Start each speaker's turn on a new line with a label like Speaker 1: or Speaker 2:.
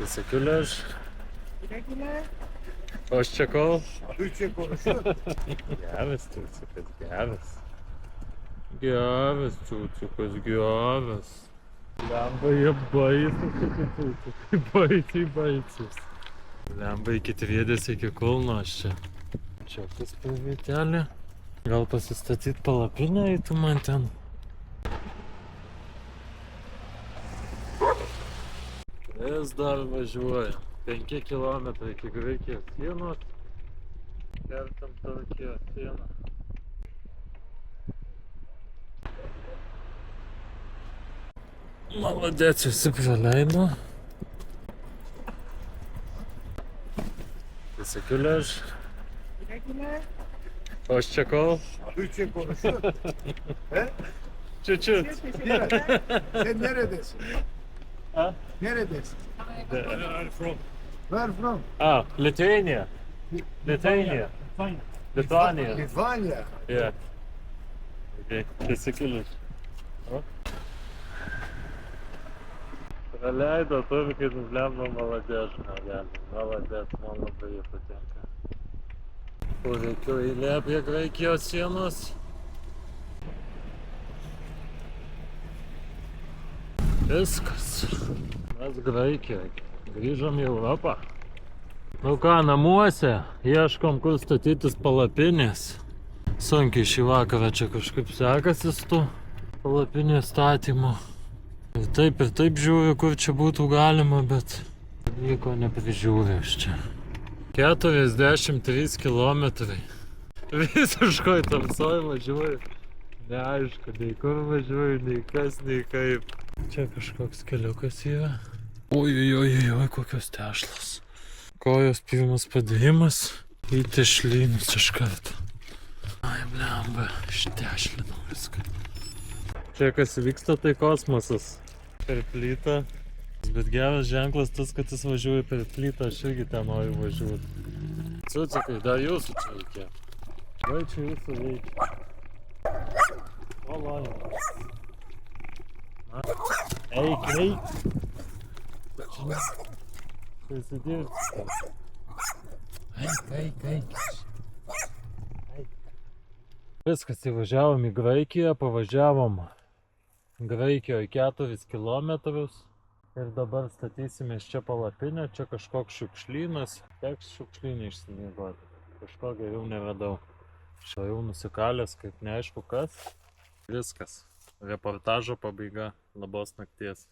Speaker 1: Ты секуляр?
Speaker 2: Regular?
Speaker 1: Hoşçakal.
Speaker 2: Türkçe konuşuyor.
Speaker 1: Geras, çocuk, geras. Geras, çocuk, geras. Lemba baisas. Lemba iki Triedės iki Kauno aš čia. Čia kas per vietelė. Gal pasistatyt palapinę eitų man ten. Vis dar važiuoja. 5 km iki Graikijos sienos. Kertam Turkijos sieną. Молодец, visi praleido. Ты секуляр?
Speaker 2: Regular?
Speaker 1: Hoşçakal.
Speaker 2: Türkçe konuşuyor. He?
Speaker 1: Чуть-чуть.
Speaker 2: Biraz. Sen neredesin?
Speaker 1: Ha?
Speaker 2: Neredesin? Where from?
Speaker 1: Ah, Lithuania. Lithuania. Lithuania.
Speaker 2: Litvanya.
Speaker 1: Yeah. Okay, teşekkürler. Praleido Turkai, nublemba молодец, realiai. Молодец, man labai jie patinka. Poreikio eilė prie Graikijos sienos. Viskas. Mes Graikijoje. Grįžom į Europą. Nu ką, namuose ieškom, kur statytis palapinės. Sunkiai šį vakarą čia kažkaip sekasi su tų palapinės statymu. Ir taip žiūriu, kur čia būtų galima, bet nieko neprižiūriu iš čia. 43 kilometrai. Visiškoj tamsoj važiuoju. Neaišku, nei kur važiuoju, nei kas, nei kaip. Čia kažkoks keliukas yra. Oi, kokios tešlos. Kojos pirmas padėjimas į tešlynus iš karto. Ai, blemba, ištešlinau viską. Čia kas vyksta, tai kosmosas. Per plytą. Bet geras ženklas tas, kad jis važiuoja per plytą, aš irgi ten noriu važiuoti. Cucikai, dar jūsų čia reikia. Vai čia jūsų reikia. O, laimė. Eik. Susidirbti. Eik. Viskas, įvažiavom į Graikiją, pavažiavom Graikijoje 4 kilometrus. Ir dabar statysime iš čia palapinę, čia kažkoks šiukšlynas. Teks šiukšlynį išsimiegoti. Kažko geriau neradau. Jau nusikalęs, kaip neaišku kas. Viskas. Reportažo pabaiga. Labos nakties.